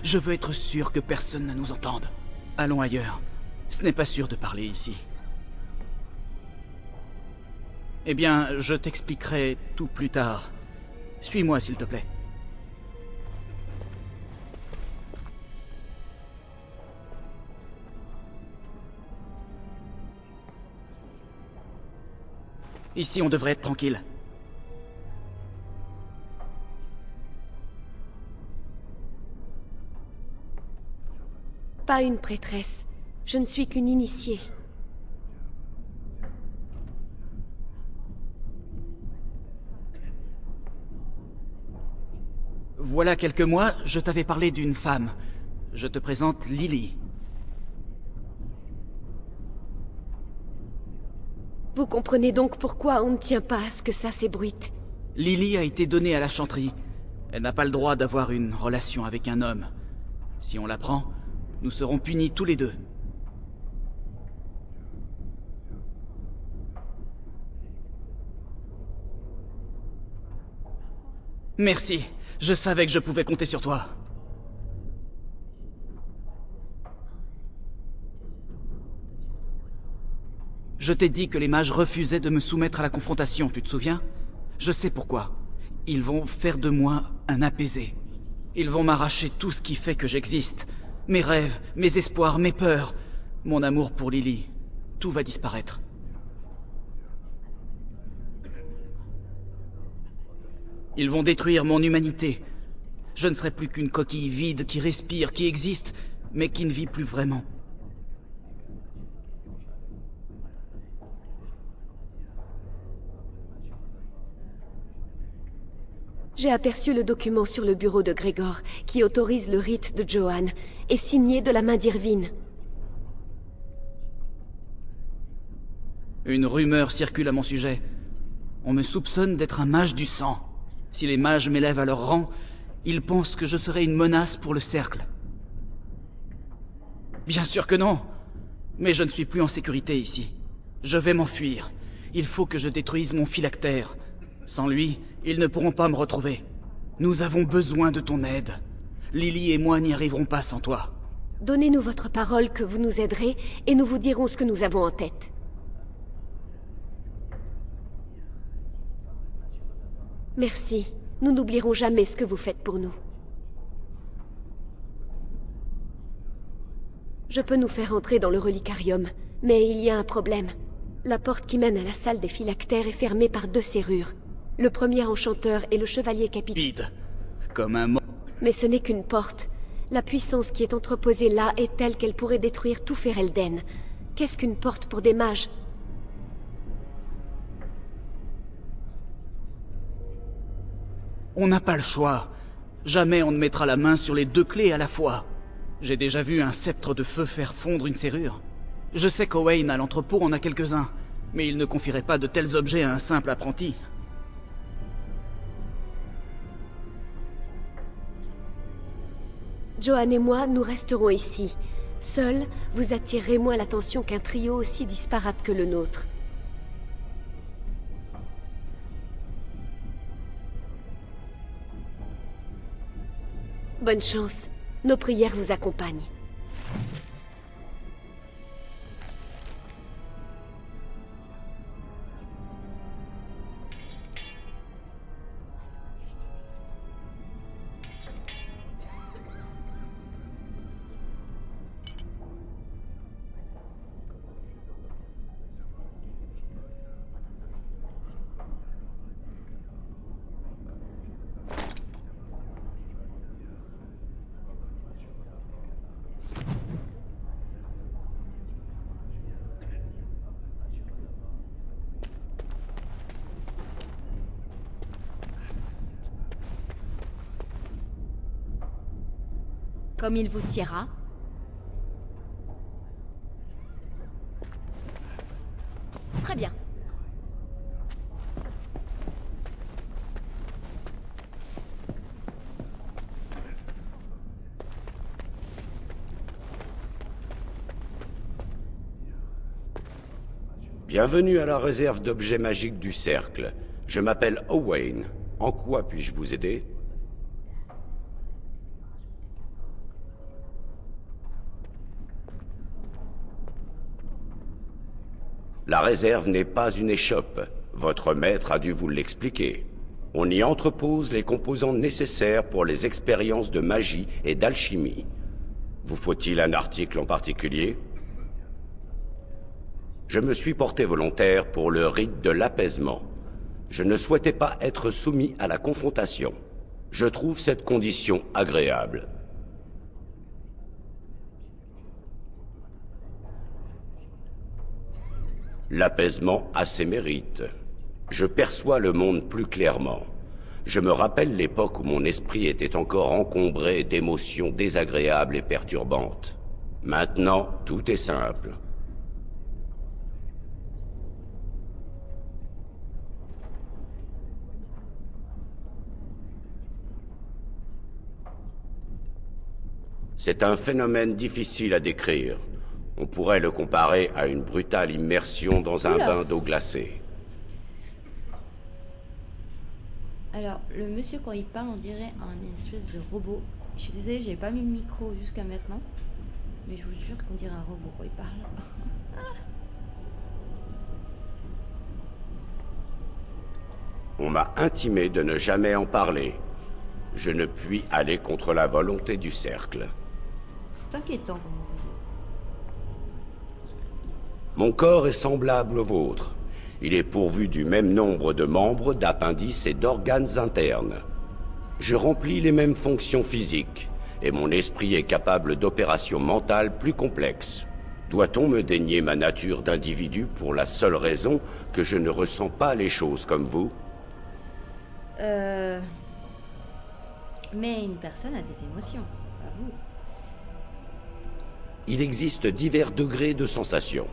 Je veux être sûr que personne ne nous entende. Allons ailleurs. Ce n'est pas sûr de parler ici. Eh bien, je t'expliquerai tout plus tard. Suis-moi, s'il te plaît. Ici, on devrait être tranquille. Pas une prêtresse. Je ne suis qu'une initiée. Voilà quelques mois, je t'avais parlé d'une femme. Je te présente Lily. Vous comprenez donc pourquoi on ne tient pas à ce que ça s'ébruite. Lily a été donnée à la chanterie. Elle n'a pas le droit d'avoir une relation avec un homme. Si on la prend, nous serons punis tous les deux. Merci. Je savais que je pouvais compter sur toi. Je t'ai dit que les mages refusaient de me soumettre à la confrontation, tu te souviens? Je sais pourquoi. Ils vont faire de moi un apaisé. Ils vont m'arracher tout ce qui fait que j'existe. Mes rêves, mes espoirs, mes peurs, mon amour pour Lily. Tout va disparaître. Ils vont détruire mon humanité. Je ne serai plus qu'une coquille vide qui respire, qui existe, mais qui ne vit plus vraiment. J'ai aperçu le document sur le bureau de Grégor, qui autorise le rite de Johann, et signé de la main d'Irvine. Une rumeur circule à mon sujet. On me soupçonne d'être un mage du sang. Si les mages m'élèvent à leur rang, ils pensent que je serai une menace pour le cercle. Bien sûr que non. Mais je ne suis plus en sécurité ici. Je vais m'enfuir. Il faut que je détruise mon phylactère. Sans lui, ils ne pourront pas me retrouver. Nous avons besoin de ton aide. Lily et moi n'y arriverons pas sans toi. Donnez-nous votre parole que vous nous aiderez, et nous vous dirons ce que nous avons en tête. Merci. Nous n'oublierons jamais ce que vous faites pour nous. Je peux nous faire entrer dans le relicarium, mais il y a un problème. La porte qui mène à la salle des phylactères est fermée par 2 serrures. Le premier enchanteur est le chevalier capitaine. Vide. Comme un mort. Mais ce n'est qu'une porte. La puissance qui est entreposée là est telle qu'elle pourrait détruire tout Ferelden. Qu'est-ce qu'une porte pour des mages? On n'a pas le choix. Jamais on ne mettra la main sur les 2 clés à la fois. J'ai déjà vu un sceptre de feu faire fondre une serrure. Je sais qu'Owain à l'entrepôt en a quelques-uns, mais il ne confierait pas de tels objets à un simple apprenti. Johann et moi, nous resterons ici. Seuls, vous attirerez moins l'attention qu'un trio aussi disparate que le nôtre. Bonne chance. Nos prières vous accompagnent. Comme il vous siera. Très bien. Bienvenue à la réserve d'objets magiques du Cercle. Je m'appelle Owain. En quoi puis-je vous aider? La réserve n'est pas une échoppe. Votre maître a dû vous l'expliquer. On y entrepose les composants nécessaires pour les expériences de magie et d'alchimie. Vous faut-il un article en particulier? Je me suis porté volontaire pour le rite de l'apaisement. Je ne souhaitais pas être soumis à la confrontation. Je trouve cette condition agréable. L'apaisement a ses mérites. Je perçois le monde plus clairement. Je me rappelle l'époque où mon esprit était encore encombré d'émotions désagréables et perturbantes. Maintenant, tout est simple. C'est un phénomène difficile à décrire. On pourrait le comparer à une brutale immersion dans un bain d'eau glacée. Alors, le monsieur, quand il parle, on dirait un espèce de robot. Je suis désolée, j'avais pas mis le micro jusqu'à maintenant. Mais je vous jure qu'on dirait un robot quand il parle. On m'a intimé de ne jamais en parler. Je ne puis aller contre la volonté du cercle. C'est inquiétant, comme vous dites. Mon corps est semblable au vôtre. Il est pourvu du même nombre de membres, d'appendices et d'organes internes. Je remplis les mêmes fonctions physiques, et mon esprit est capable d'opérations mentales plus complexes. Doit-on me dénier ma nature d'individu pour la seule raison que je ne ressens pas les choses comme vous? Mais une personne a des émotions, pas vous. Il existe divers degrés de sensations.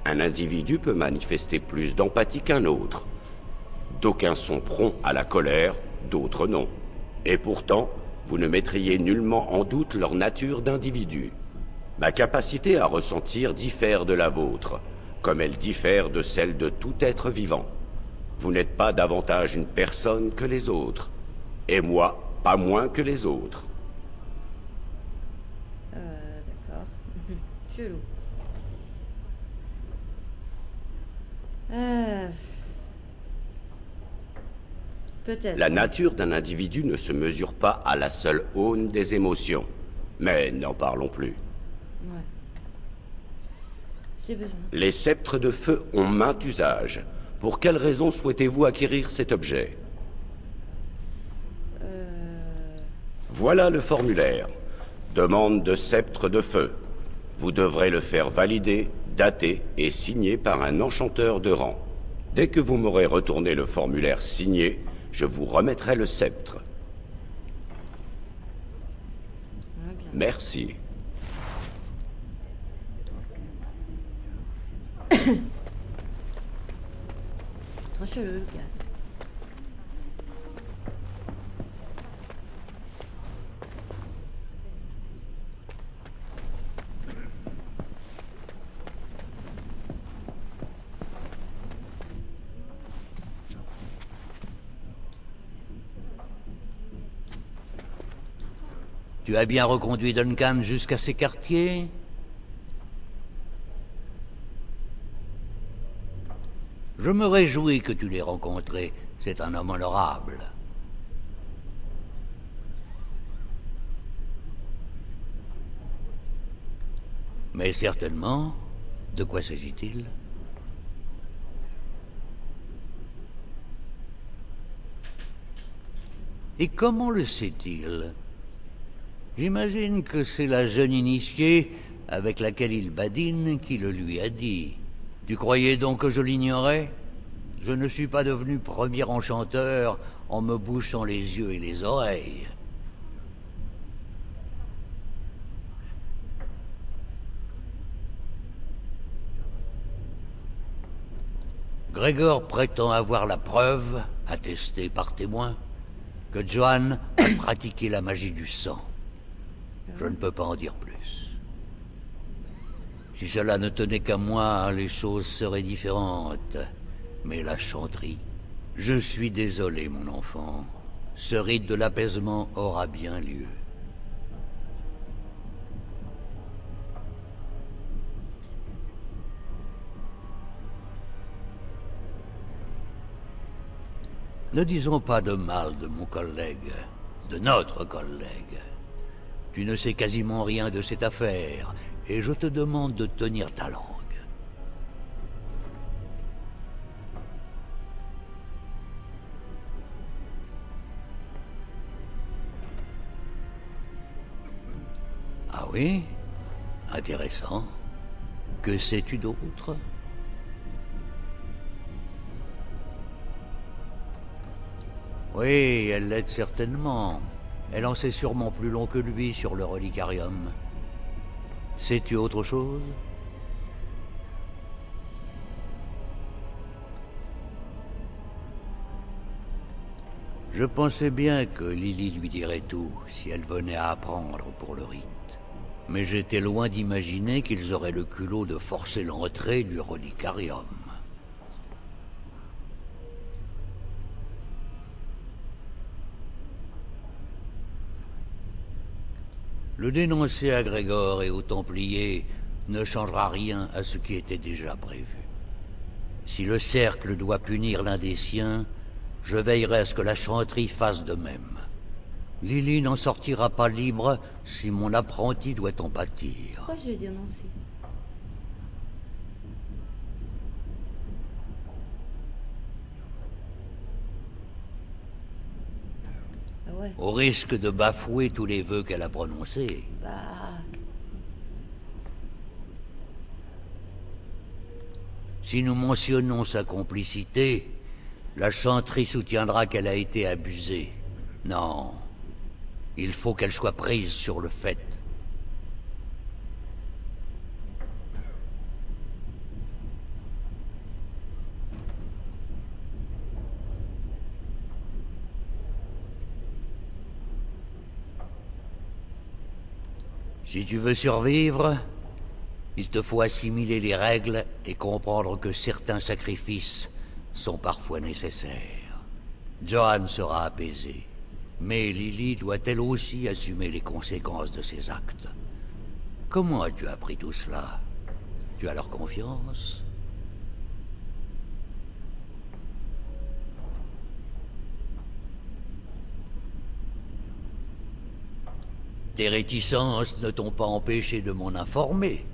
Un individu peut manifester plus d'empathie qu'un autre. D'aucuns sont prompts à la colère, d'autres non. Et pourtant, vous ne mettriez nullement en doute leur nature d'individu. Ma capacité à ressentir diffère de la vôtre, comme elle diffère de celle de tout être vivant. Vous n'êtes pas davantage une personne que les autres. Et moi, pas moins que les autres. D'accord. Chelou. Peut-être. La nature d'un individu ne se mesure pas à la seule aune des émotions. Mais n'en parlons plus. Ouais. J'ai besoin. Les sceptres de feu ont maints usages. Pour quelle raison souhaitez-vous acquérir cet objet? Voilà le formulaire. Demande de sceptre de feu. Vous devrez le faire valider, dater et signer par un enchanteur de rang. Dès que vous m'aurez retourné le formulaire signé, je vous remettrai le sceptre. Ouais, bien. Merci. Trop chelou, le gars. Tu as bien reconduit Duncan jusqu'à ces quartiers? Je me réjouis que tu l'aies rencontré. C'est un homme honorable. Mais certainement, de quoi s'agit-il? Et comment le sait-il? J'imagine que c'est la jeune initiée avec laquelle il badine qui le lui a dit. Tu croyais donc que je l'ignorais? Je ne suis pas devenu premier enchanteur en me bouchant les yeux et les oreilles. Grégor prétend avoir la preuve, attestée par témoin, que Johan a pratiqué la magie du sang. Je ne peux pas en dire plus. Si cela ne tenait qu'à moi, les choses seraient différentes. Mais la chanterie... Je suis désolé, mon enfant. Ce rite de l'apaisement aura bien lieu. Ne disons pas de mal de mon collègue, de notre collègue. Tu ne sais quasiment rien de cette affaire, et je te demande de tenir ta langue. Ah oui? Intéressant. Que sais-tu d'autre? Oui, elle l'aide certainement. Elle en sait sûrement plus long que lui sur le relicarium. Sais-tu autre chose? Je pensais bien que Lily lui dirait tout si elle venait à apprendre pour le rite. Mais j'étais loin d'imaginer qu'ils auraient le culot de forcer l'entrée du relicarium. Le dénoncer à Grégor et aux Templiers ne changera rien à ce qui était déjà prévu. Si le cercle doit punir l'un des siens, je veillerai à ce que la chanterie fasse de même. Lily n'en sortira pas libre si mon apprenti doit en pâtir. Pourquoi je l'ai dénoncé? Ah ouais. Au risque de bafouer tous les vœux qu'elle a prononcés. Bah... Si nous mentionnons sa complicité, la chanterie soutiendra qu'elle a été abusée. Non. Il faut qu'elle soit prise sur le fait. Si tu veux survivre, il te faut assimiler les règles et comprendre que certains sacrifices sont parfois nécessaires. Johan sera apaisée, mais Lily doit elle aussi assumer les conséquences de ses actes. Comment as-tu appris tout cela? Tu as leur confiance? Tes réticences ne t'ont pas empêché de m'en informer.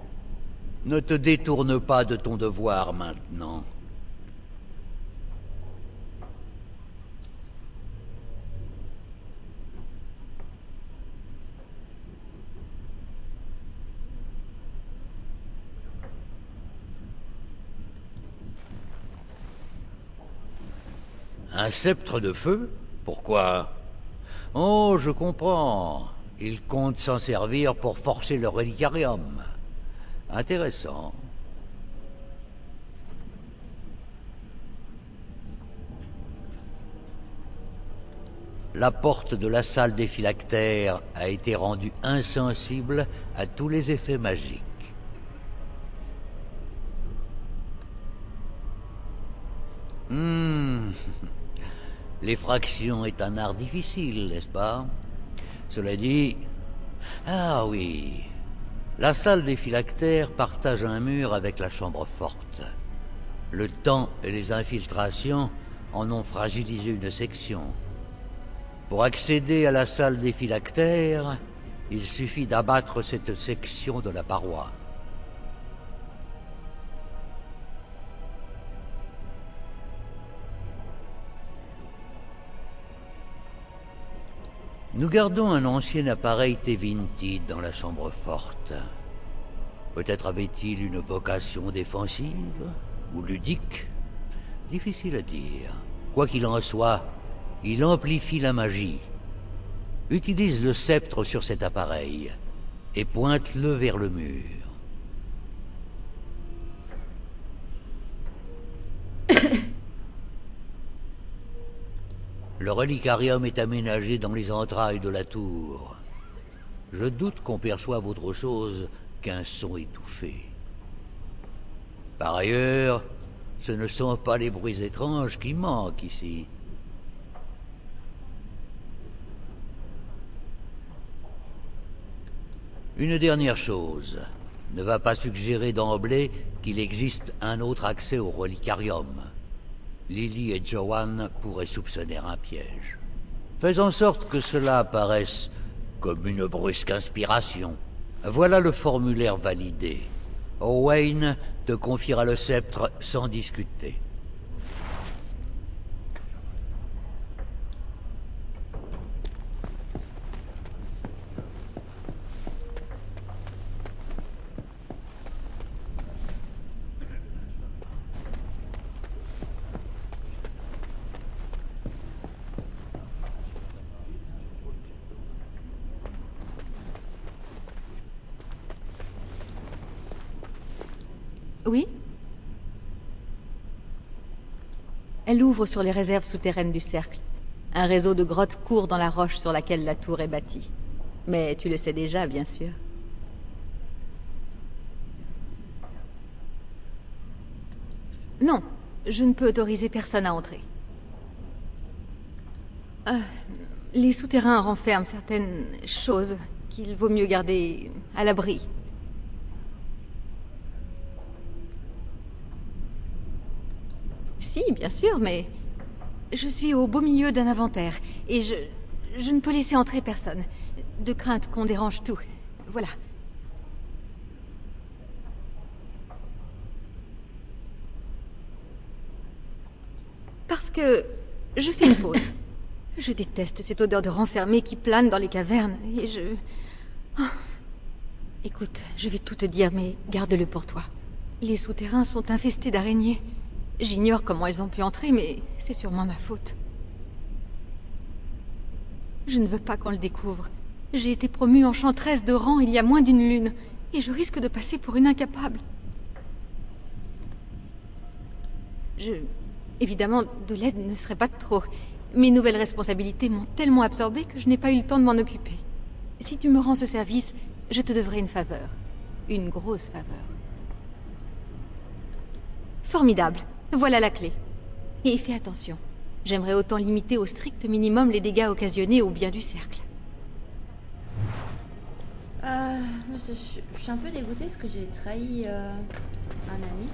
Ne te détourne pas de ton devoir maintenant. Un sceptre de feu? Pourquoi? Oh, je comprends. Il compte s'en servir pour forcer le relicarium. Intéressant. La porte de la salle des phylactères a été rendue insensible à tous les effets magiques. L'effraction est un art difficile, n'est-ce pas? Cela dit... Ah oui... La salle des phylactères partage un mur avec la chambre forte. Le temps et les infiltrations en ont fragilisé une section. Pour accéder à la salle des phylactères, il suffit d'abattre cette section de la paroi. Nous gardons un ancien appareil Tevinti dans la chambre forte. Peut-être avait-il une vocation défensive ou ludique? Difficile à dire. Quoi qu'il en soit, il amplifie la magie. Utilise le sceptre sur cet appareil et pointe-le vers le mur. Le relicarium est aménagé dans les entrailles de la tour. Je doute qu'on perçoive autre chose qu'un son étouffé. Par ailleurs, ce ne sont pas les bruits étranges qui manquent ici. Une dernière chose. Ne va pas suggérer d'emblée qu'il existe un autre accès au relicarium. Lily et Joanne pourraient soupçonner un piège. Fais en sorte que cela apparaisse comme une brusque inspiration. Voilà le formulaire validé. Owain te confiera le sceptre sans discuter. Oui? Elle ouvre sur les réserves souterraines du cercle. Un réseau de grottes court dans la roche sur laquelle la tour est bâtie. Mais tu le sais déjà, bien sûr. Non, je ne peux autoriser personne à entrer. Les souterrains renferment certaines choses qu'il vaut mieux garder à l'abri. Si, bien sûr, mais je suis au beau milieu d'un inventaire, et je ne peux laisser entrer personne, de crainte qu'on dérange tout. Voilà. Parce que je fais une pause. Je déteste cette odeur de renfermé qui plane dans les cavernes, et je... Oh. Écoute, je vais tout te dire, mais garde-le pour toi. Les souterrains sont infestés d'araignées. J'ignore comment elles ont pu entrer, mais c'est sûrement ma faute. Je ne veux pas qu'on le découvre. J'ai été promue enchanteresse de rang il y a moins d'une lune, et je risque de passer pour une incapable. Évidemment, de l'aide ne serait pas de trop. Mes nouvelles responsabilités m'ont tellement absorbée que je n'ai pas eu le temps de m'en occuper. Si tu me rends ce service, je te devrai une faveur. Une grosse faveur. Formidable. Voilà la clé. Et fais attention. J'aimerais autant limiter au strict minimum les dégâts occasionnés au bien du cercle. Je suis un peu dégoûtée parce que j'ai trahi un ami.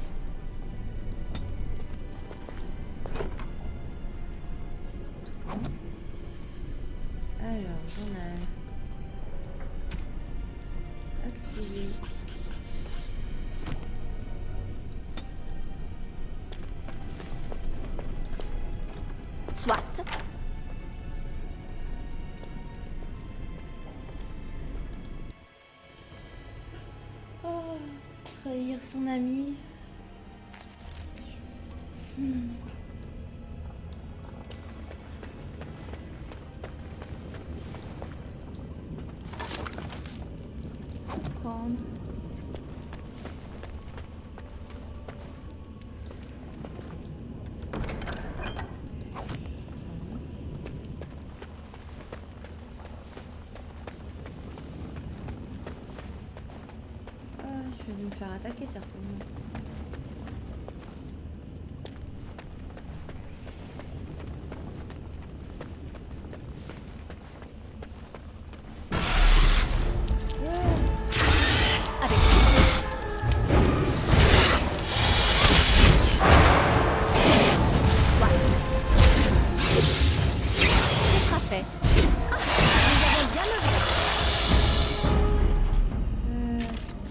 Alors, journal. Activé. Soit. Oh, trahir son ami. Prendre. Je vais me faire attaquer certainement.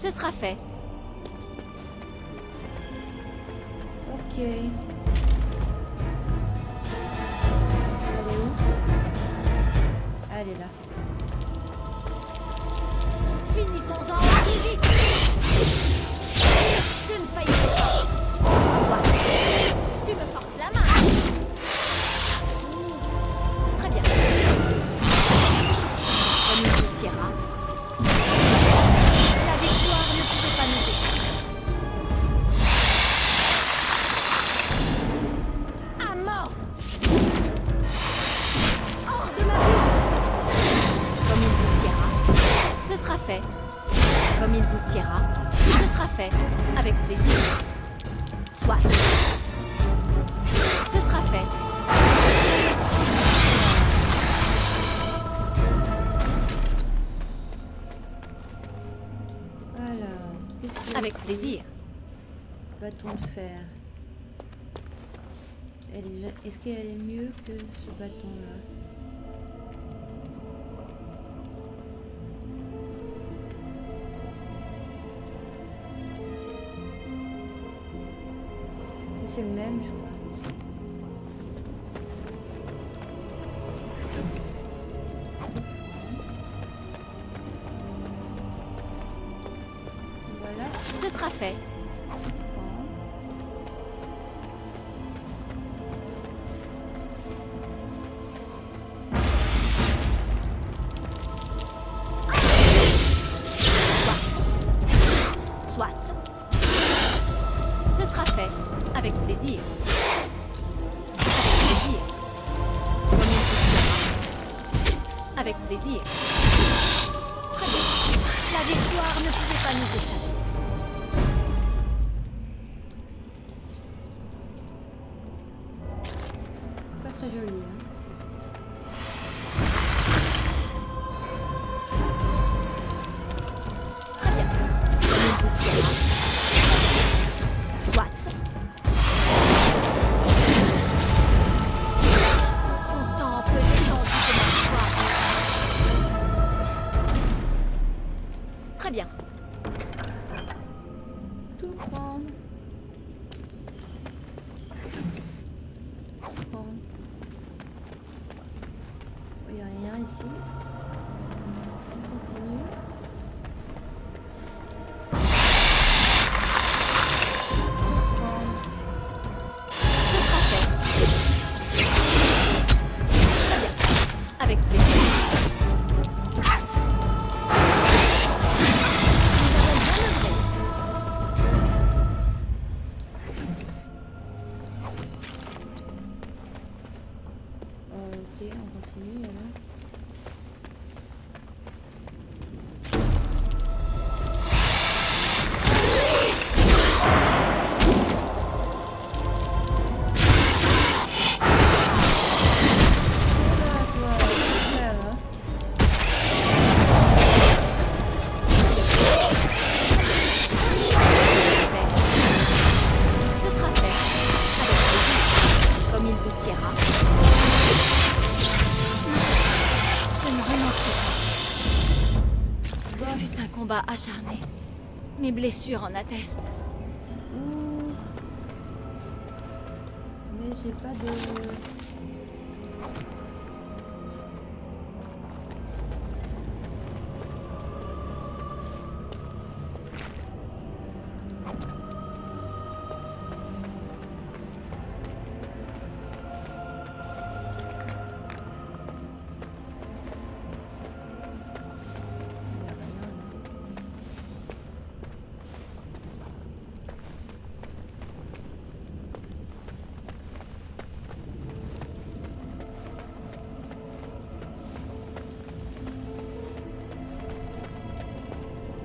Ce sera fait. Ok. Elle est où? Elle est là. Finissons-en assez vite. Tu ne faillis pas. Soit. Tu me forces la main. Très bien. Comme il dit Sierra. La victoire ne pouvait pas nous échapper. À mort. Hors de ma vue. Comme il dit Sierra. Ce sera fait. Comme il vous siera, ce sera fait, avec plaisir. Soit. Ce sera fait. Alors, qu'est-ce que Avec plaisir. va-t-on faire? Est-ce qu'elle est mieux que ce bâton-là? C'est le même, je crois. Voilà. Ce sera fait. Soit. Ce sera fait. Avec plaisir. Avec plaisir. Très bien. La victoire ne pouvait pas nous échapper. Pas très joli, hein. Très bien. Soit. Contemple l'étendue de ma foi. Très bien. Tout prendre. Prendre. Il n'y a rien ici. On continue. Prendre. Ce sera fait. Très bien. Avec plaisir. Nous avons bien œuvré. Ok, on continue alors. Ce sera fait. Avec plaisir. Comme il vous tiendra. Je ne remonterai pas. Ce fut un combat acharné. Mes blessures en attestent. Ouh. Mais j'ai pas de... Il y a rien là.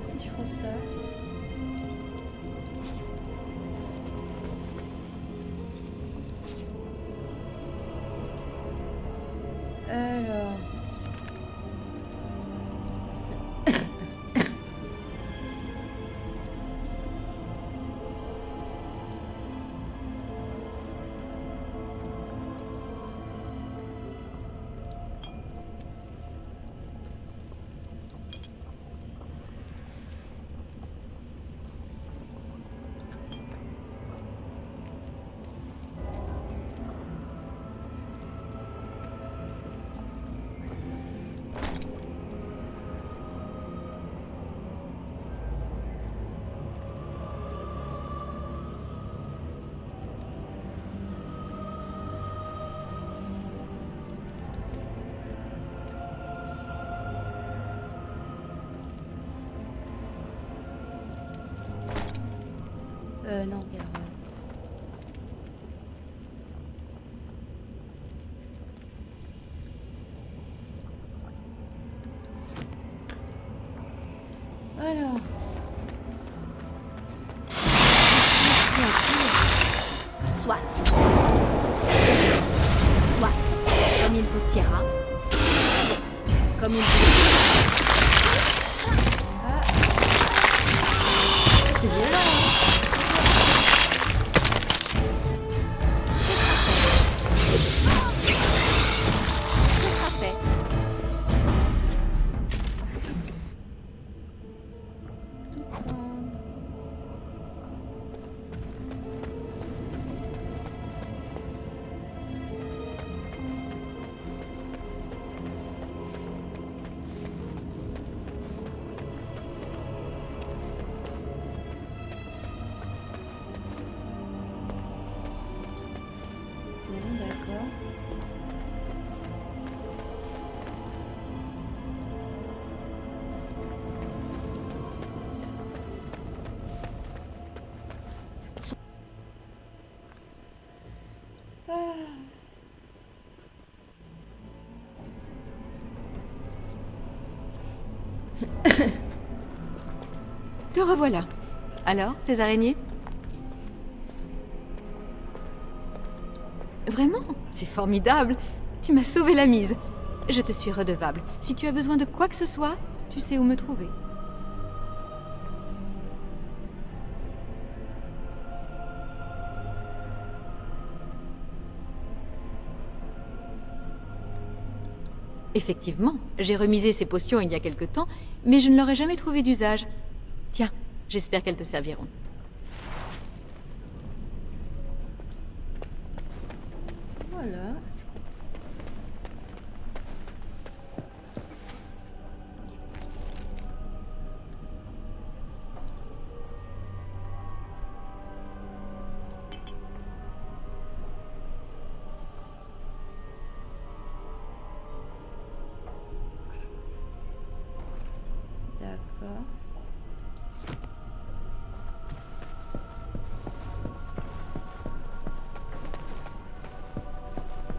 Si je ferais ça. Alors. Non, quelle horreur. Alors. Soit. Soit. Comme il vous siera. Comme il vous... C'est violent, hein. Ce sera fait. Te revoilà. Alors, ces araignées? Vraiment? C'est formidable. Tu m'as sauvé la mise. Je te suis redevable. Si tu as besoin de quoi que ce soit, tu sais où me trouver. Effectivement, j'ai remisé ces potions il y a quelque temps, mais je ne leur ai jamais trouvé d'usage. Tiens, j'espère qu'elles te serviront. Voilà. D'accord.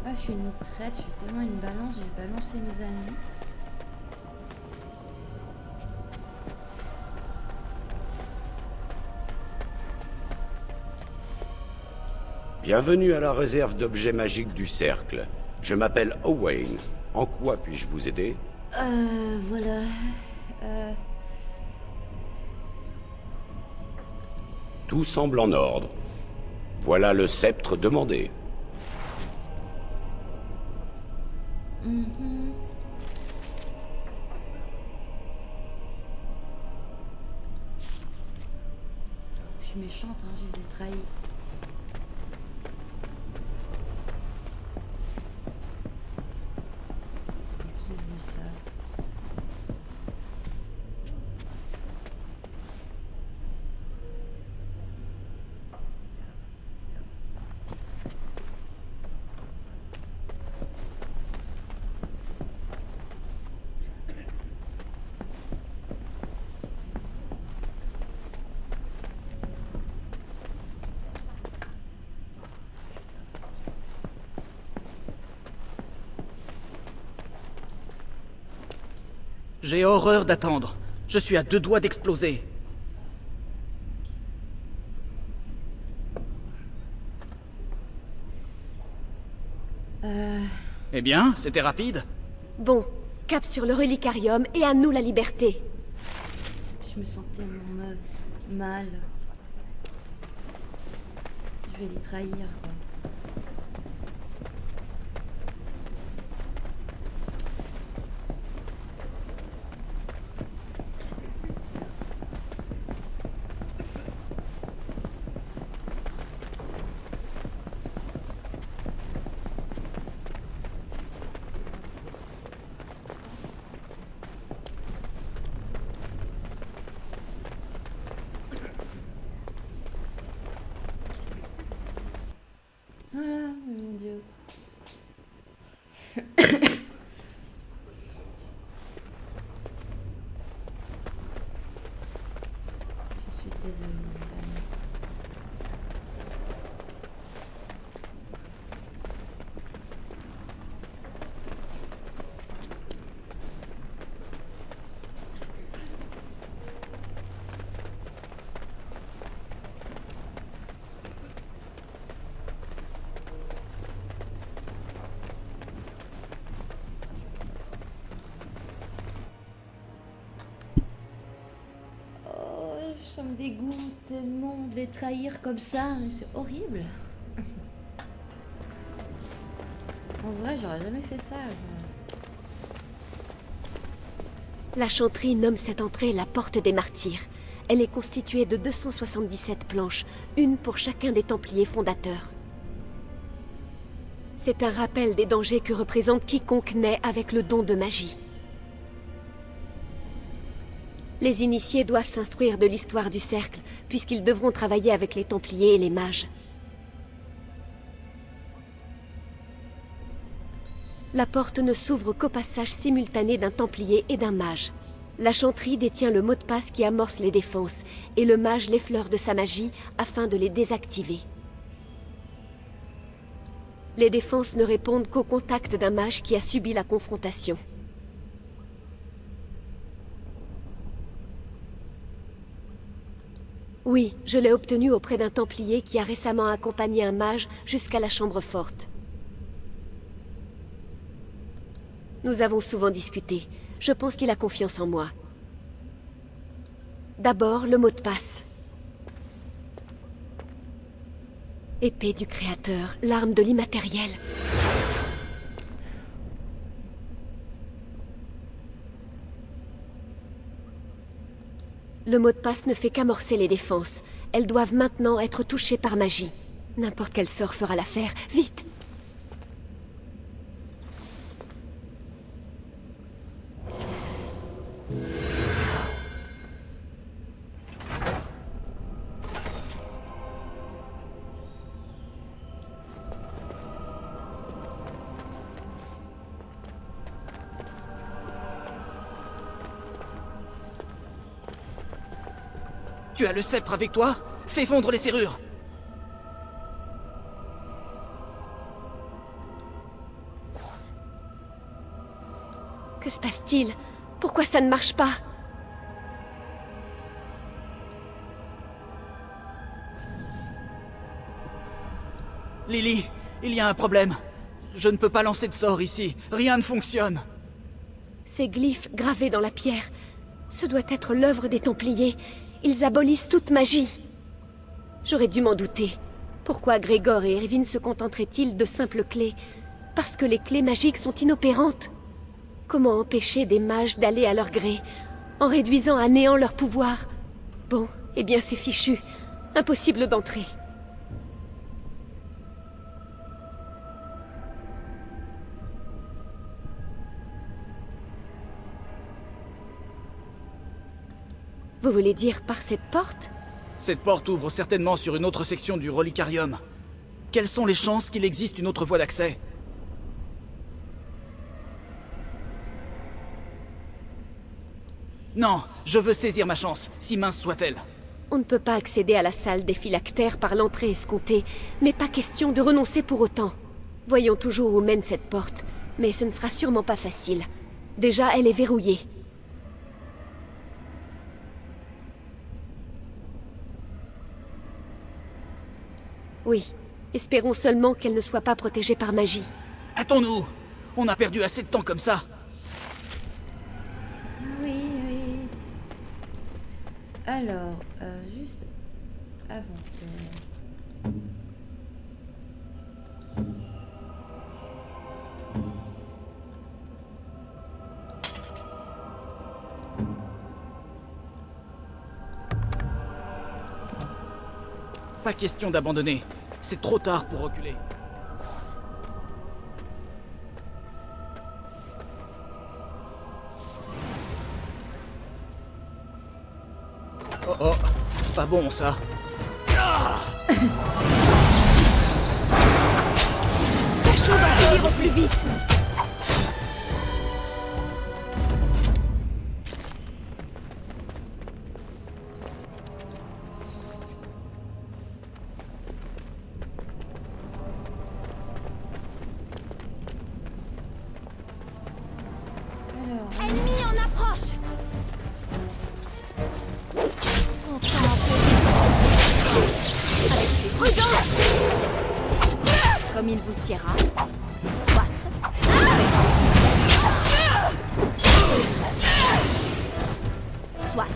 Ah, je suis une traite, je suis tellement une balance, j'ai balancé mes amis. Bienvenue à la réserve d'objets magiques du Cercle. Je m'appelle Owain. En quoi puis-je vous aider? Voilà. Tout semble en ordre. Voilà le sceptre demandé. Je suis méchante, hein, je les ai trahis. Est-ce qu'il veut ça? J'ai horreur d'attendre. Je suis à 2 doigts d'exploser. Eh bien, c'était rapide. Bon, cap sur le relicarium et à nous la liberté. Je me sens tellement mal. Je vais les trahir, quoi. Ah, mon Dieu. Je suis désolée, mes amis. Ça me dégoûte tellement de les trahir comme ça, mais c'est horrible. En vrai, j'aurais jamais fait ça. La chanterie nomme cette entrée la Porte des Martyrs. Elle est constituée de 277 planches, une pour chacun des Templiers fondateurs. C'est un rappel des dangers que représente quiconque naît avec le don de magie. Les initiés doivent s'instruire de l'histoire du Cercle, puisqu'ils devront travailler avec les Templiers et les mages. La porte ne s'ouvre qu'au passage simultané d'un Templier et d'un mage. La chanterie détient le mot de passe qui amorce les défenses, et le mage l'effleure de sa magie afin de les désactiver. Les défenses ne répondent qu'au contact d'un mage qui a subi la confrontation. Oui, je l'ai obtenu auprès d'un Templier qui a récemment accompagné un mage jusqu'à la Chambre Forte. Nous avons souvent discuté. Je pense qu'il a confiance en moi. D'abord, le mot de passe. Épée du Créateur, l'arme de l'immatériel. Le mot de passe ne fait qu'amorcer les défenses. Elles doivent maintenant être touchées par magie. N'importe quel sort fera l'affaire. Vite! Tu as le sceptre avec toi? Fais fondre les serrures. Que se passe-t-il? Pourquoi ça ne marche pas? Lily, il y a un problème. Je ne peux pas lancer de sort ici. Rien ne fonctionne. Ces glyphes gravés dans la pierre, ce doit être l'œuvre des Templiers. Ils abolissent toute magie. J'aurais dû m'en douter. Pourquoi Grégor et Irvine se contenteraient-ils de simples clés? Parce que les clés magiques sont inopérantes. Comment empêcher des mages d'aller à leur gré, en réduisant à néant leur pouvoir? Bon, eh bien c'est fichu. Impossible d'entrer. Vous voulez dire par cette porte? Cette porte ouvre certainement sur une autre section du Relicarium. Quelles sont les chances qu'il existe une autre voie d'accès? Non, je veux saisir ma chance, si mince soit-elle. On ne peut pas accéder à la salle des phylactères par l'entrée escomptée, mais pas question de renoncer pour autant. Voyons toujours où mène cette porte, mais ce ne sera sûrement pas facile. Déjà, elle est verrouillée. Oui, espérons seulement qu'elle ne soit pas protégée par magie. Hâtons-nous! On a perdu assez de temps comme ça. Oui, oui. Alors, juste avant. Pas question d'abandonner. C'est trop tard pour reculer. Oh oh, pas bon ça. Tâchons d'en finir au plus vite. Alors, Ennemi en approche. Comme il vous siera. Soit. Soit.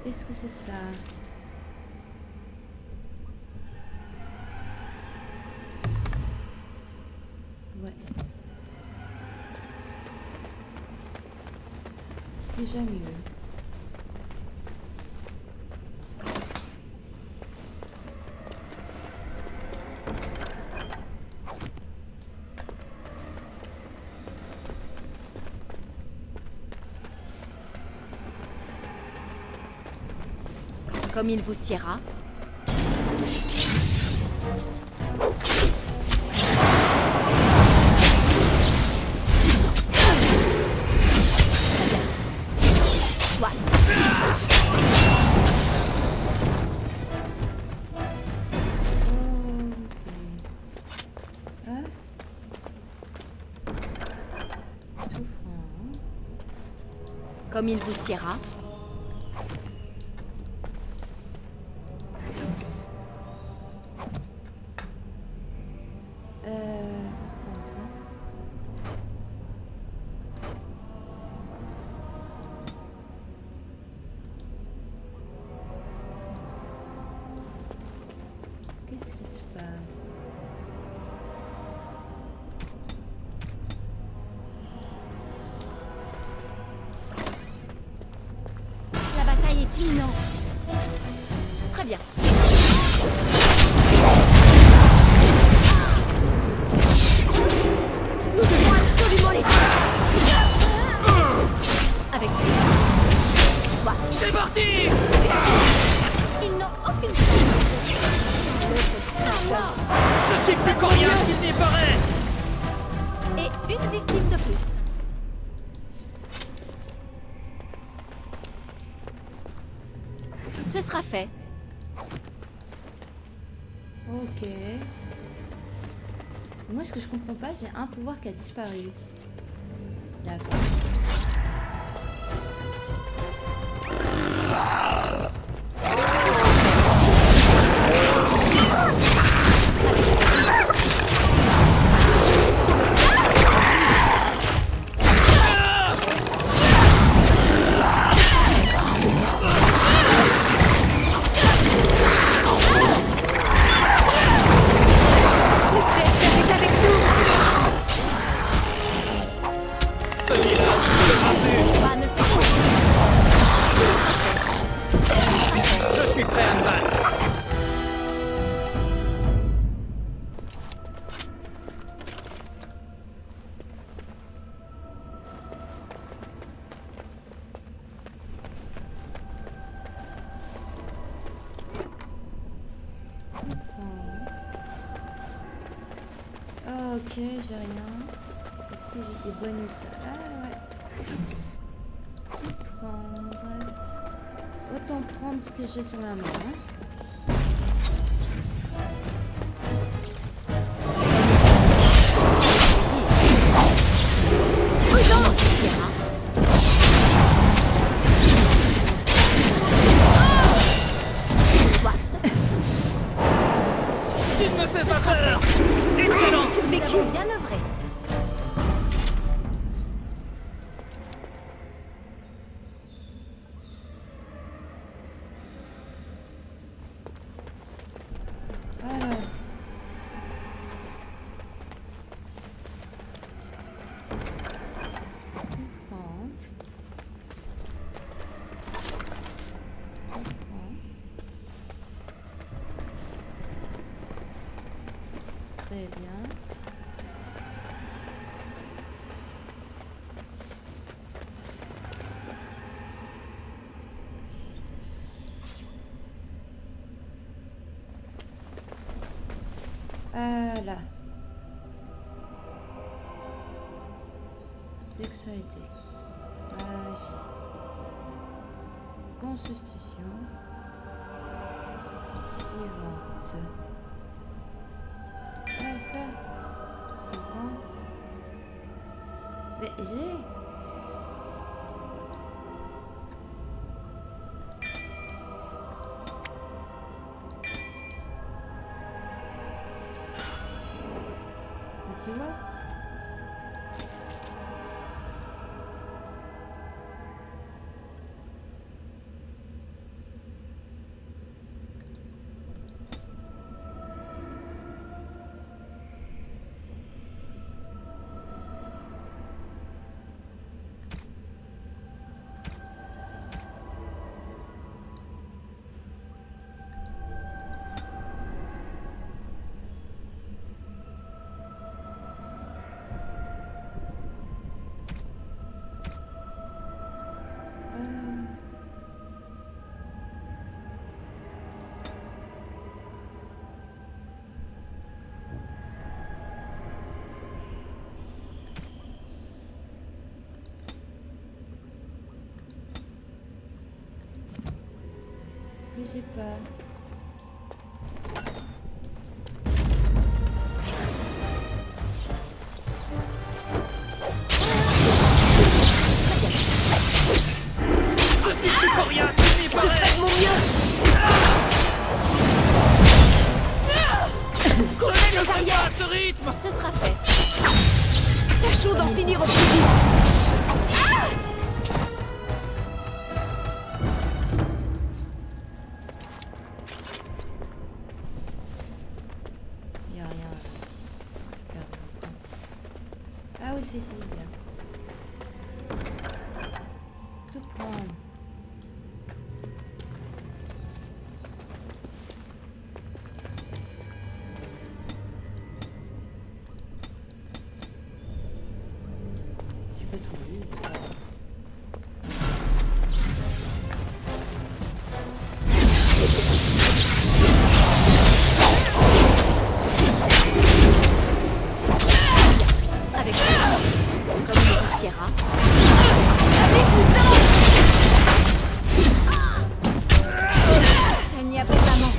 est-ce que c'est ça? Ouais. Déjà mieux. Comme il vous siera. Soit. Ah. Comme il vous siera. Par contre, hein. Qu'est-ce qui se passe? La bataille est imminente. Très bien. Nous devons absolument les tuer. Avec plaisir. Soit. C'est parti! Ils n'ont aucune chance. Je suis plus coréen qu'il n'y paraît! Et une victime de plus. Ce sera fait. Ok. Moi, ce que je comprends pas, j'ai un pouvoir qui a disparu. D'accord. Pas ne fait Je suis prêt à me battre! Ok, j'ai rien. Est-ce que j'ai des bonus? Ah ouais. Tout prendre. Autant prendre ce que j'ai sur la main. Hein. Il me fait pas peur! Excellent! Nous avons bien œuvré. Alors. Tout prendre. Tout prendre. Très bien. Là. Dextérité. Magie. Constitution. Suivante. Alpha. Suivant. Mais j'ai... Mais tu vois? sais pas. Je suis plus coriace, je fais de mon mieux. Je ne sais pas à ce rythme. Ce sera fait. Tâchons d'en finir au plus vite. Y a rien. Perdre le temps. Ah oui, si, y a. Tout prendre. Je peux tout lire. Avec comme une gouttière. Ça n'y a pas d'amant.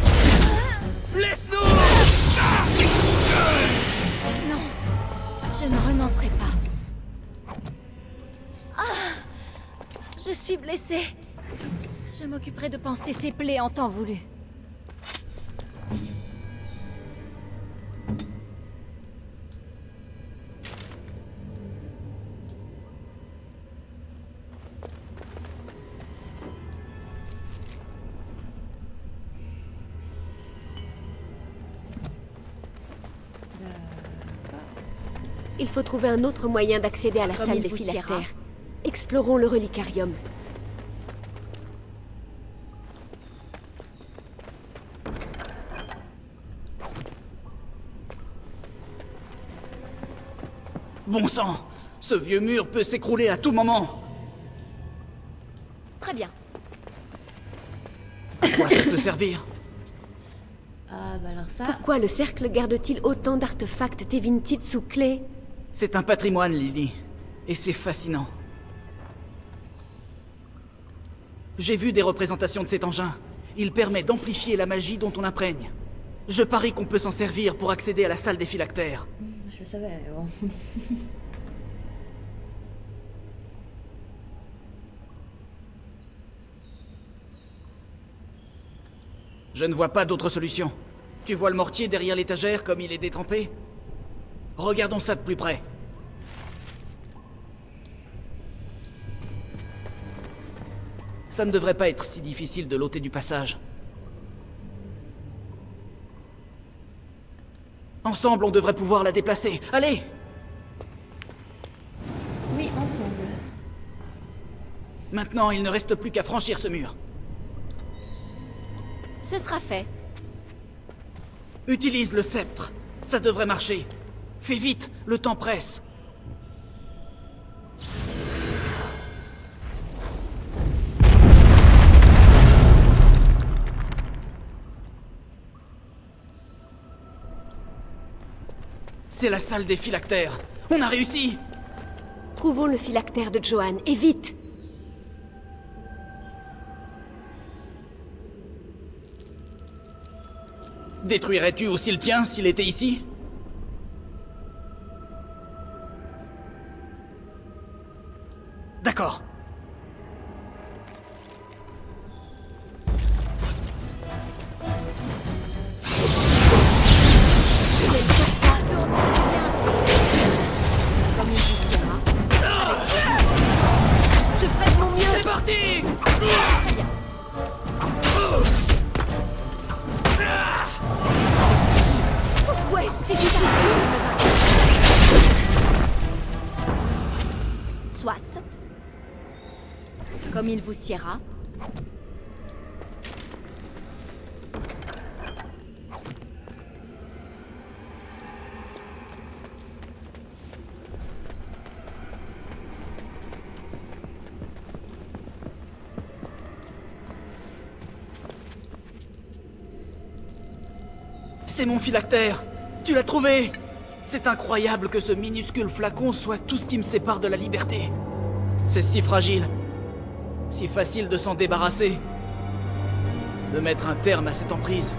Laisse-nous. Non, je ne renoncerai pas. Ah, je suis blessée. Je m'occuperai de panser ses plaies en temps voulu. Il faut trouver un autre moyen d'accéder à la Comme salle il des vous dira. phylactères. Explorons le relicarium. Bon sang, ce vieux mur peut s'écrouler à tout moment. Très bien. À quoi ça peut servir? Ah bah alors ça. Pourquoi le cercle garde-t-il autant d'artefacts Tevintides sous clé? C'est un patrimoine, Lily. Et c'est fascinant. J'ai vu des représentations de cet engin. Il permet d'amplifier la magie dont on imprègne. Je parie qu'on peut s'en servir pour accéder à la salle des phylactères. Je savais, mais bon. Je ne vois pas d'autre solution. Tu vois le mortier derrière l'étagère comme il est détrempé? Regardons ça de plus près. Ça ne devrait pas être si difficile de l'ôter du passage. Ensemble, on devrait pouvoir la déplacer. Allez! Oui, ensemble. Maintenant, il ne reste plus qu'à franchir ce mur. Ce sera fait. Utilise le sceptre. Ça devrait marcher. Fais vite, le temps presse. C'est la salle des phylactères. On a réussi! Trouvons le phylactère de Johan, et vite! Détruirais-tu aussi le tien s'il était ici? D'accord. Comme il vous dira. Je ferai de mon mieux! C'est parti! Pourquoi est-ce si difficile? Soit. Comme il vous siera. C'est mon phylactère! Tu l'as trouvé! C'est incroyable que ce minuscule flacon soit tout ce qui me sépare de la liberté. C'est si fragile. Si facile de s'en débarrasser. de mettre un terme à cette emprise.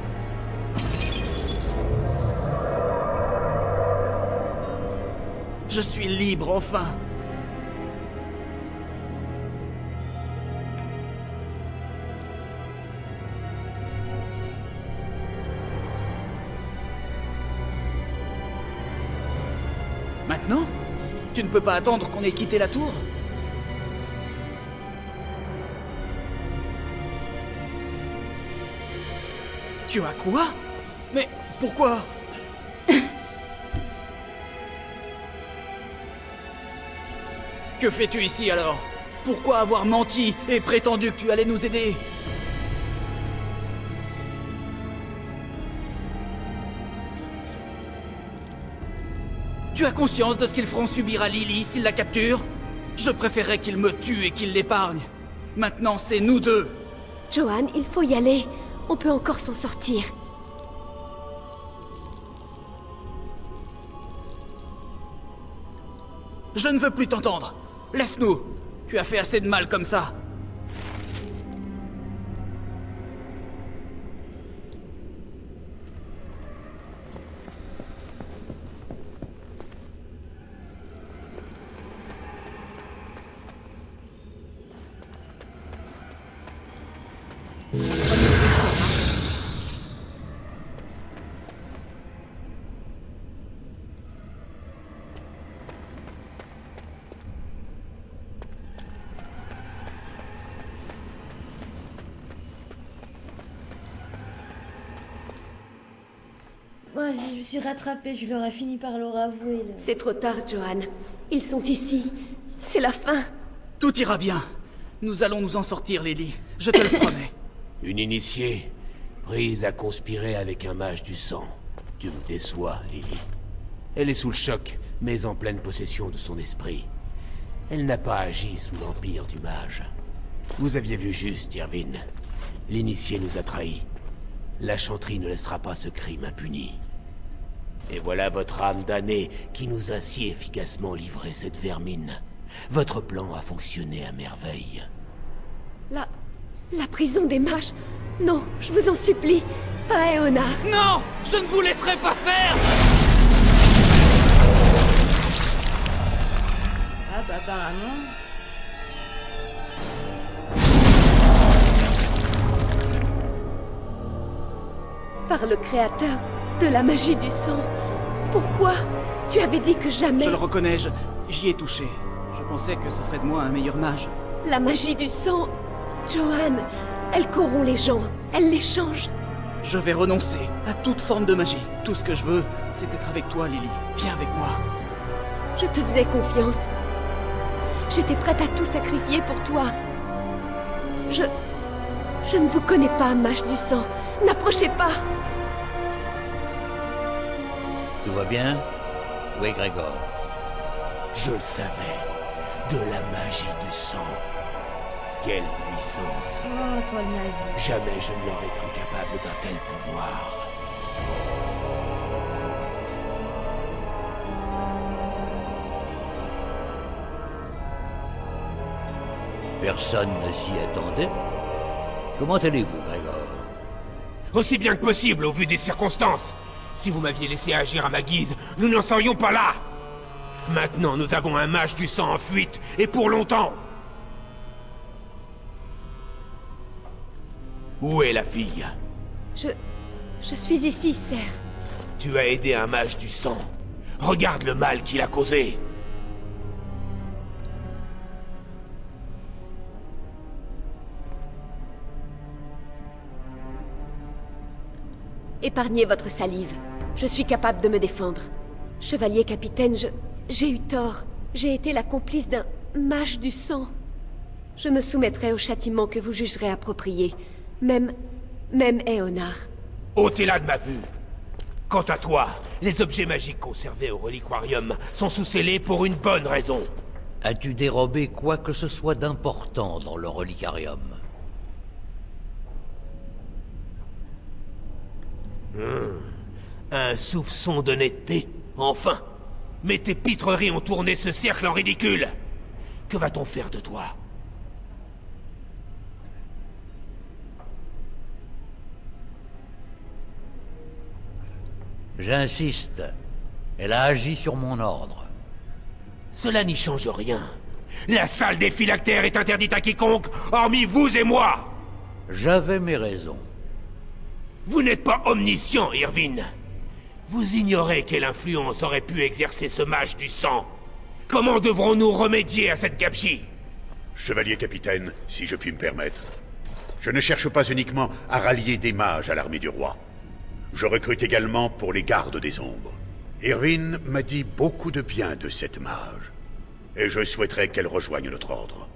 Je suis libre, enfin. Maintenant? Tu ne peux pas attendre qu'on ait quitté la tour? Tu as quoi? Mais pourquoi? Que fais-tu ici alors? Pourquoi avoir menti et prétendu que tu allais nous aider? Tu as conscience de ce qu'ils feront subir à Lily s'ils la capturent? Je préférerais qu'ils me tuent et qu'ils l'épargnent. Maintenant, c'est nous deux. Johan, il faut y aller. On peut encore s'en sortir. Je ne veux plus t'entendre. Laisse-nous. Tu as fait assez de mal comme ça. Moi, je me suis rattrapée, je leur ai fini par leur avouer. Là. C'est trop tard, Johan. Ils sont ici. C'est la fin. Tout ira bien. Nous allons nous en sortir, Lily. Je te le promets. Une initiée, prise à conspirer avec un mage du sang. Tu me déçois, Lily. Elle est sous le choc, mais en pleine possession de son esprit. Elle n'a pas agi sous l'empire du mage. Vous aviez vu juste, Irvine. L'initié nous a trahis. La chanterie ne laissera pas ce crime impuni. Et voilà votre âme damnée qui nous a si efficacement livré cette vermine. Votre plan a fonctionné à merveille. La prison des mages. Non, je vous en supplie. Pas Éonar. Non! Je ne vous laisserai pas faire! Ah bah apparemment... Par le créateur de la magie du sang. Pourquoi? Tu avais dit que jamais... Je le reconnais, j'y ai touché. Je pensais que ça ferait de moi un meilleur mage. La magie du sang... Johan, elle corrompt les gens. Elle les change. Je vais renoncer à toute forme de magie. Tout ce que je veux, c'est être avec toi, Lily. Viens avec moi. Je te faisais confiance. J'étais prête à tout sacrifier pour toi. Je ne vous connais pas, mage du sang. N'approchez pas. Tout va bien? Où est Grégor? Je le savais. De la magie du sang. Quelle puissance. Oh, toi le nazi. Jamais je ne l'aurais cru capable d'un tel pouvoir. Personne ne s'y attendait. Comment allez-vous, Grégor? Aussi bien que possible, au vu des circonstances. Si vous m'aviez laissé agir à ma guise, nous n'en serions pas là. Maintenant, nous avons un mage du sang en fuite, et pour longtemps. Où est la fille? Je suis ici, Serre. Tu as aidé un mage du sang. Regarde le mal qu'il a causé. Épargnez votre salive. Je suis capable de me défendre. Chevalier capitaine, j'ai eu tort. J'ai été la complice d'un mage du sang. Je me soumettrai au châtiment que vous jugerez approprié. Même Éonar. Ôtez-la de ma vue. Quant à toi, les objets magiques conservés au reliquarium sont sous scellés pour une bonne raison. As-tu dérobé quoi que ce soit d'important dans le reliquarium? Un soupçon d'honnêteté, enfin. Mais tes pitreries ont tourné ce cercle en ridicule. Que va-t-on faire de toi? J'insiste. Elle a agi sur mon ordre. Cela n'y change rien. La salle des phylactères est interdite à quiconque, hormis vous et moi. J'avais mes raisons. Vous n'êtes pas omniscient, Irvine. Vous ignorez quelle influence aurait pu exercer ce mage du sang. Comment devrons-nous remédier à cette gabegie? Chevalier capitaine, si je puis me permettre. Je ne cherche pas uniquement à rallier des mages à l'armée du roi. Je recrute également pour les gardes des ombres. Irvine m'a dit beaucoup de bien de cette mage. Et je souhaiterais qu'elle rejoigne notre ordre.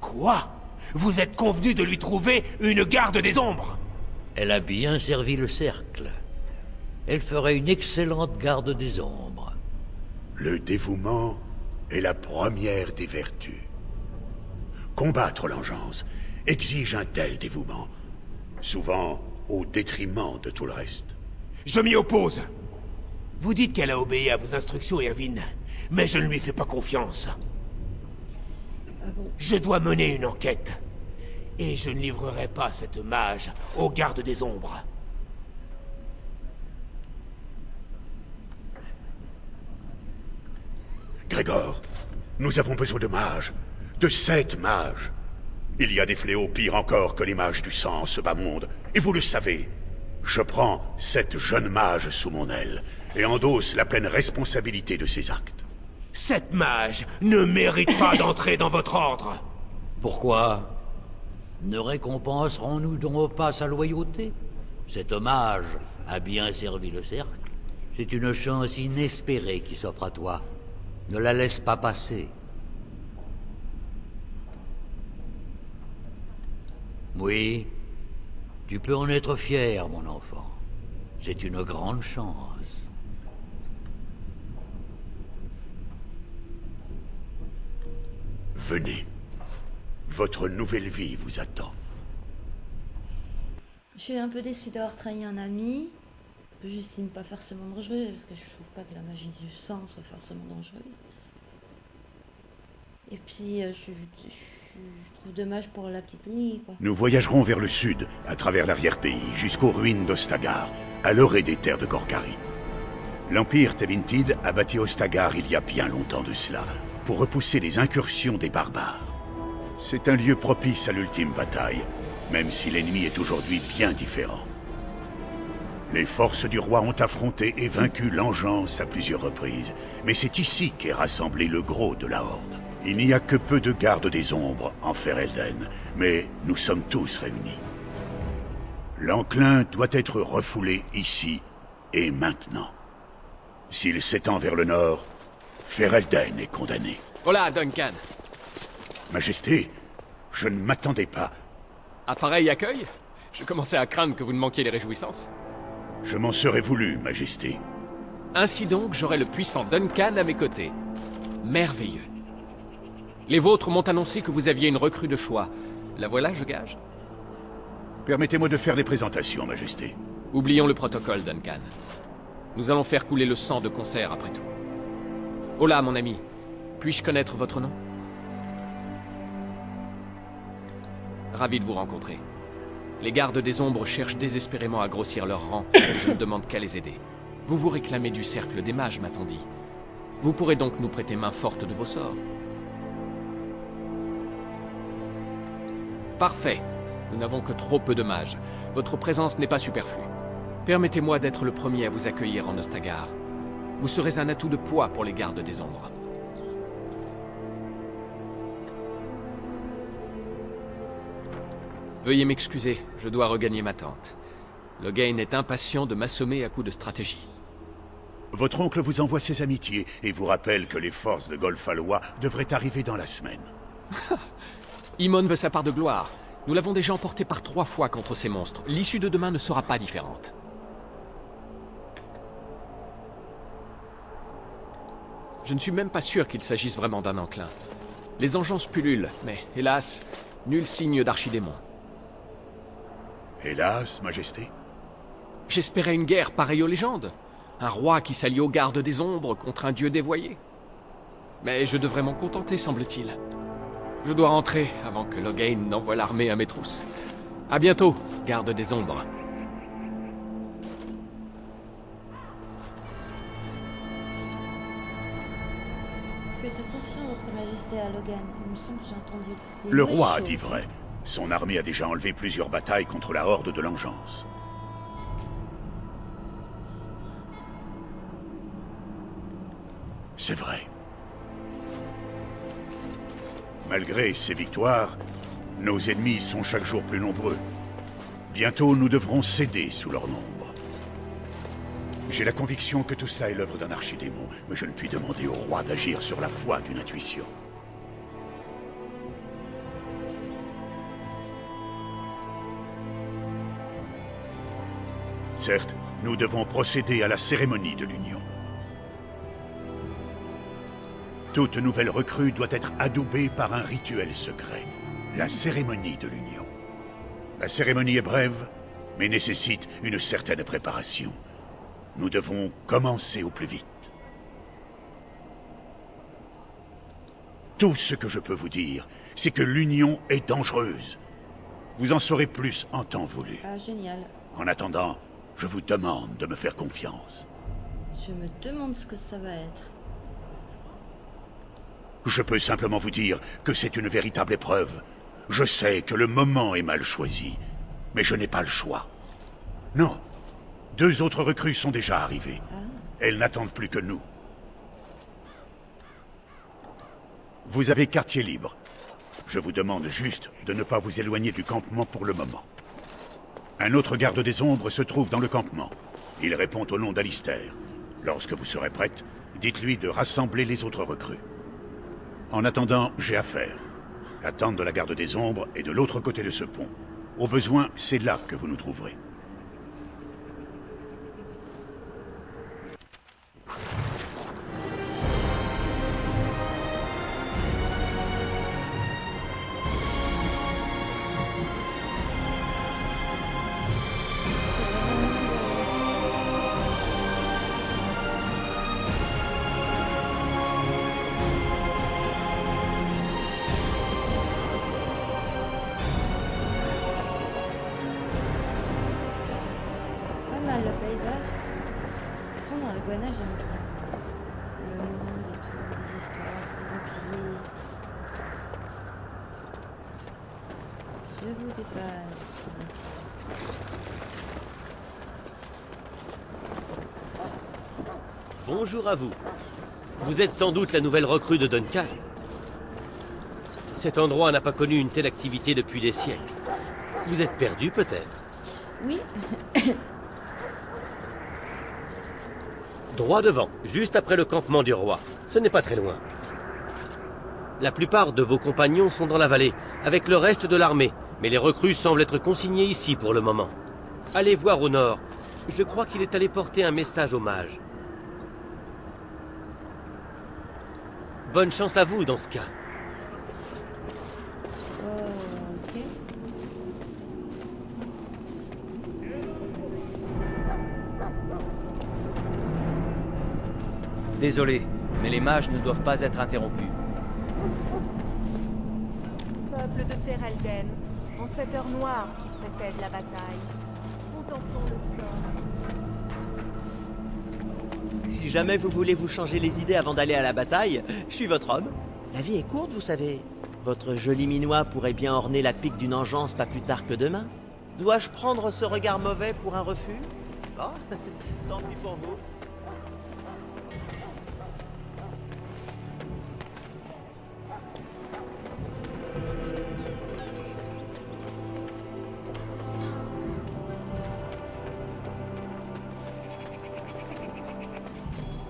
Quoi? Vous êtes convenu de lui trouver une garde des ombres? Elle a bien servi le cercle. Elle ferait une excellente garde des ombres. Le dévouement est la première des vertus. Combattre l'engeance exige un tel dévouement, souvent au détriment de tout le reste. Je m'y oppose. Vous dites qu'elle a obéi à vos instructions, Irvine, mais je ne lui fais pas confiance. Ah bon? Je dois mener une enquête. Et je ne livrerai pas cette mage aux gardes des ombres. Grégor, nous avons besoin de mages. De 7 mages. Il y a des fléaux pires encore que les mages du sang en ce bas monde. Et vous le savez. Je prends cette jeune mage sous mon aile et endosse la pleine responsabilité de ses actes. Cette mage ne mérite pas d'entrer dans votre ordre. Pourquoi? Ne récompenserons-nous donc pas sa loyauté? Cet hommage a bien servi le cercle. C'est une chance inespérée qui s'offre à toi. Ne la laisse pas passer. Oui, tu peux en être fier, mon enfant. C'est une grande chance. Venez. Votre nouvelle vie vous attend. Je suis un peu déçue d'avoir trahi un ami. J'estime pas forcément dangereux, parce que je trouve pas que la magie du sang soit forcément dangereuse. Et puis, je trouve dommage pour la petite Lily, quoi. Nous voyagerons vers le sud, à travers l'arrière-pays, jusqu'aux ruines d'Ostagar, à l'orée des terres de Gorkari. L'Empire Tevintid a bâti Ostagar il y a bien longtemps de cela, pour repousser les incursions des barbares. C'est un lieu propice à l'ultime bataille, même si l'ennemi est aujourd'hui bien différent. Les forces du roi ont affronté et vaincu l'Engeance à plusieurs reprises, mais c'est ici qu'est rassemblé le gros de la Horde. Il n'y a que peu de gardes des ombres en Ferelden, mais nous sommes tous réunis. L'enclin doit être refoulé ici et maintenant. S'il s'étend vers le nord, Ferelden est condamné. Hola, Duncan. Majesté, je ne m'attendais pas. À pareil accueil? Je commençais à craindre que vous ne manquiez les réjouissances. Je m'en serais voulu, Majesté. Ainsi donc, j'aurai le puissant Duncan à mes côtés. Merveilleux. Les vôtres m'ont annoncé que vous aviez une recrue de choix. La voilà, je gage? Permettez-moi de faire les présentations, Majesté. Oublions le protocole, Duncan. Nous allons faire couler le sang de concert, après tout. Hola, mon ami. Puis-je connaître votre nom? Ravi de vous rencontrer. Les gardes des ombres cherchent désespérément à grossir leur rang, et je ne demande qu'à les aider. Vous vous réclamez du cercle des mages, m'a-t-on dit. Vous pourrez donc nous prêter main forte de vos sorts. Parfait. Nous n'avons que trop peu de mages. Votre présence n'est pas superflue. Permettez-moi d'être le premier à vous accueillir en Ostagar. Vous serez un atout de poids pour les gardes des ombres. Veuillez m'excuser, je dois regagner ma tente. Loghain est impatient de m'assommer à coups de stratégie. Votre oncle vous envoie ses amitiés et vous rappelle que les forces de Golfalois devraient arriver dans la semaine. Imon veut sa part de gloire. Nous l'avons déjà emporté par 3 fois contre ces monstres. L'issue de demain ne sera pas différente. Je ne suis même pas sûr qu'il s'agisse vraiment d'un enclin. Les engeances pullulent, mais hélas, nul signe d'archidémon. Hélas, Majesté. J'espérais une guerre pareille aux légendes. Un roi qui s'allie aux gardes des ombres contre un dieu dévoyé. Mais je devrais m'en contenter, semble-t-il. Je dois rentrer avant que Loghain n'envoie l'armée à mes trousses. À bientôt, garde des ombres. Majesté à Logan. Il me semble que j'ai entendu des Le vraies roi a choses. dit vrai. Son armée a déjà enlevé plusieurs batailles contre la Horde de l'Engeance. C'est vrai. Malgré ces victoires, nos ennemis sont chaque jour plus nombreux. Bientôt, nous devrons céder sous leur nombre. J'ai la conviction que tout cela est l'œuvre d'un archidémon, mais je ne puis demander au roi d'agir sur la foi d'une intuition. Certes, nous devons procéder à la cérémonie de l'Union. Toute nouvelle recrue doit être adoubée par un rituel secret, la cérémonie de l'Union. La cérémonie est brève, mais nécessite une certaine préparation. Nous devons commencer au plus vite. Tout ce que je peux vous dire, c'est que l'Union est dangereuse. Vous en saurez plus en temps voulu. Ah, génial. En attendant, je vous demande de me faire confiance. Je me demande ce que ça va être. Je peux simplement vous dire que c'est une véritable épreuve. Je sais que le moment est mal choisi, mais je n'ai pas le choix. Non. 2 autres recrues sont déjà arrivées. Elles n'attendent plus que nous. Vous avez quartier libre. Je vous demande juste de ne pas vous éloigner du campement pour le moment. Un autre garde des ombres se trouve dans le campement. Il répond au nom d'Alistair. Lorsque vous serez prête, dites-lui de rassembler les autres recrues. En attendant, j'ai affaire. La tente de la garde des ombres est de l'autre côté de ce pont. Au besoin, c'est là que vous nous trouverez. Pas mal le paysage. De toute façon, dans Argona, j'aime bien. Le monde et tout, les histoires, les templiers. Je vous dépasse. Bonjour à vous. Vous êtes sans doute la nouvelle recrue de Duncan. Cet endroit n'a pas connu une telle activité depuis des siècles. Vous êtes perdu peut-être? Oui, Droit devant, juste après le campement du roi. Ce n'est pas très loin. La plupart de vos compagnons sont dans la vallée, avec le reste de l'armée, mais les recrues semblent être consignées ici pour le moment. Allez voir au nord. Je crois qu'il est allé porter un message aux mages. Bonne chance à vous dans ce cas. ok. Désolé, mais les mages ne doivent pas être interrompus. Peuple de Ferelden, en cette heure noire qui précède la bataille, contemplons le sort. Si jamais vous voulez vous changer les idées avant d'aller à la bataille, je suis votre homme. La vie est courte, vous savez. Votre joli minois pourrait bien orner la pique d'une engeance pas plus tard que demain. Dois-je prendre ce regard mauvais pour un refus? Bon, tant pis pour vous.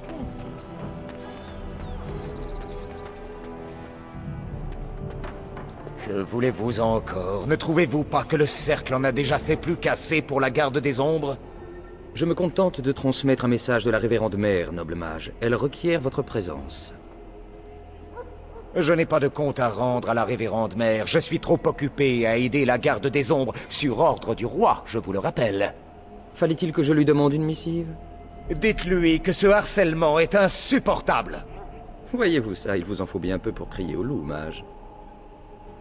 Qu'est-ce que c'est? Que voulez-vous encore? Ne trouvez-vous pas que le cercle en a déjà fait plus qu'assez pour la garde des ombres? Je me contente de transmettre un message de la révérende mère, noble mage. Elle requiert votre présence. Je n'ai pas de compte à rendre à la révérende mère. Je suis trop occupé à aider la garde des ombres sur ordre du roi, je vous le rappelle. Fallait-il que je lui demande une missive? Dites-lui que ce harcèlement est insupportable. Voyez-vous ça, il vous en faut bien peu pour crier au loup, mage.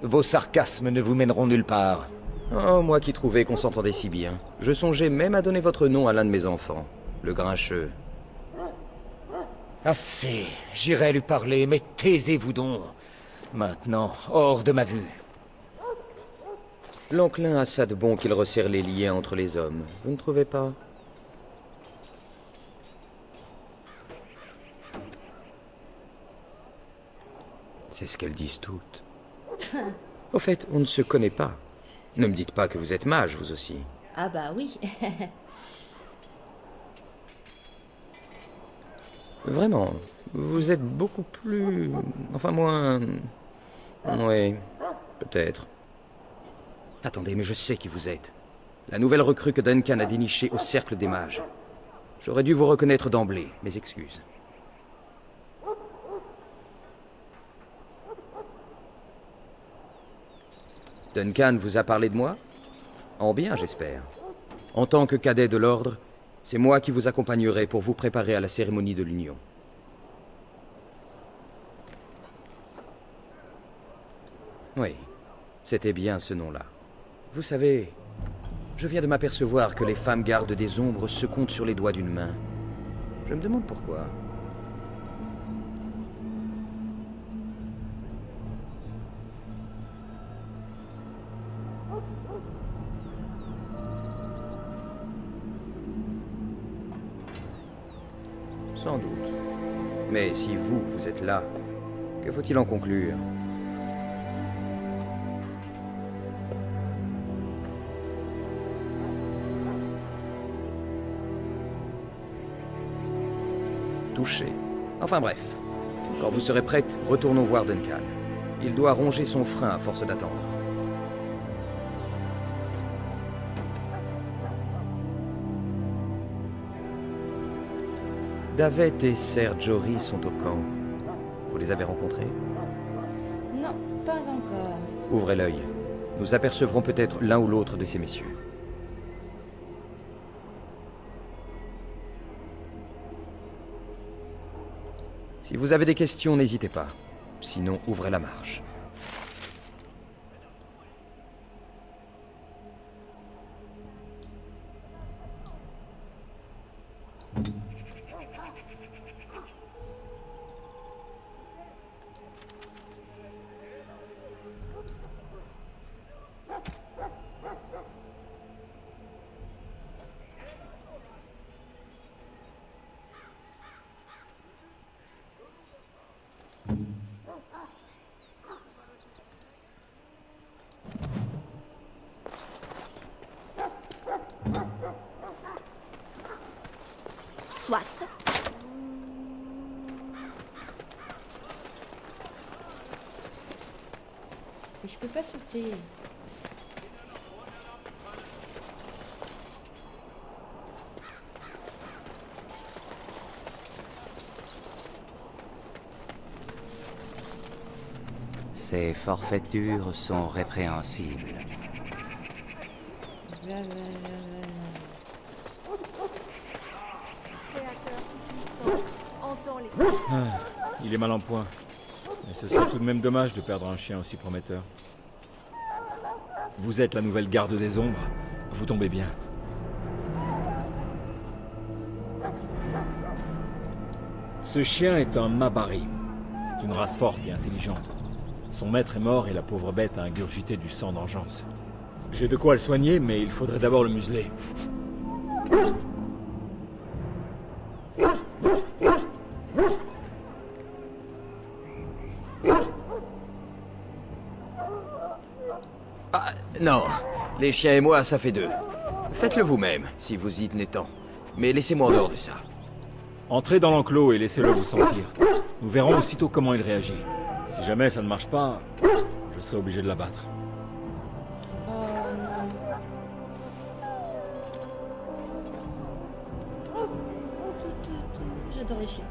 Vos sarcasmes ne vous mèneront nulle part. Oh, moi qui trouvais qu'on s'entendait si bien. Je songeais même à donner votre nom à l'un de mes enfants, le Grincheux. Assez. J'irai lui parler, mais taisez-vous donc. Maintenant, hors de ma vue. L'enclin a ça de bon qu'il resserre les liens entre les hommes. Vous ne trouvez pas? C'est ce qu'elles disent toutes. Au fait, on ne se connaît pas. Ne me dites pas que vous êtes mage, vous aussi. Ah bah oui. Vraiment, vous êtes beaucoup plus... Enfin, moins... Oui, peut-être. Attendez, mais je sais qui vous êtes. La nouvelle recrue que Duncan a dénichée au Cercle des Mages. J'aurais dû vous reconnaître d'emblée, mes excuses. Duncan vous a parlé de moi? En bien, j'espère. En tant que cadet de l'Ordre, c'est moi qui vous accompagnerai pour vous préparer à la cérémonie de l'Union. Oui, c'était bien ce nom-là. Vous savez, je viens de m'apercevoir que les femmes gardes des ombres se comptent sur les doigts d'une main. Je me demande pourquoi. Sans doute. Mais si vous êtes là, que faut-il en conclure? Touché. Enfin bref. Quand vous serez prête, retournons voir Duncan. Il doit ronger son frein à force d'attendre. Davet et Ser Jory sont au camp. Vous les avez rencontrés? Non, pas encore. Ouvrez l'œil. Nous apercevrons peut-être l'un ou l'autre de ces messieurs. Si vous avez des questions, n'hésitez pas. Sinon, ouvrez la marche. Soit. Et je peux pas sauter. Ces forfaitures sont répréhensibles. Il est mal en point. Mais ce serait tout de même dommage de perdre un chien aussi prometteur. Vous êtes la nouvelle garde des ombres. Vous tombez bien. Ce chien est un Mabari. C'est une race forte et intelligente. Son maître est mort et la pauvre bête a ingurgité du sang d'engeance. J'ai de quoi le soigner, mais il faudrait d'abord le museler. Ah, non. Les chiens et moi, ça fait deux. Faites-le vous-même, si vous y tenez tant. Mais laissez-moi en dehors de ça. Entrez dans l'enclos et laissez-le vous sentir. Nous verrons aussitôt comment il réagit. Si jamais ça ne marche pas, je serai obligé de l'abattre. Oh non. J'adore les chiens.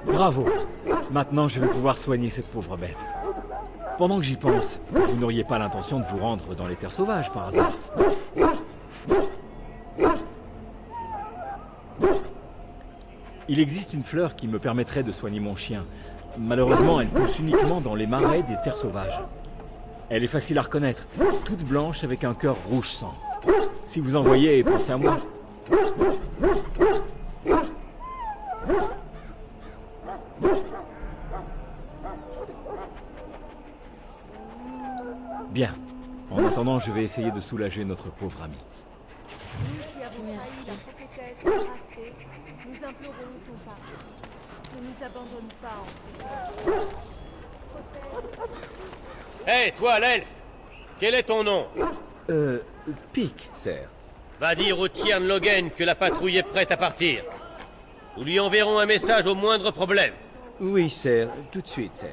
Bravo! Maintenant, je vais pouvoir soigner cette pauvre bête. Pendant que j'y pense, vous n'auriez pas l'intention de vous rendre dans les terres sauvages, par hasard? Il existe une fleur qui me permettrait de soigner mon chien. Malheureusement, elle pousse uniquement dans les marais des terres sauvages. Elle est facile à reconnaître, toute blanche avec un cœur rouge sang. Si vous en voyez, pensez à moi. Bien. En attendant, je vais essayer de soulager notre pauvre ami. Merci. Nous implorons ton pardon. Ne nous abandonne pas en Hé, toi, l'elfe! Quel est ton nom? Pic, sir. Va dire au Tier'n Logen que la patrouille est prête à partir. Nous lui enverrons un message au moindre problème. Oui, sir. Tout de suite, sir.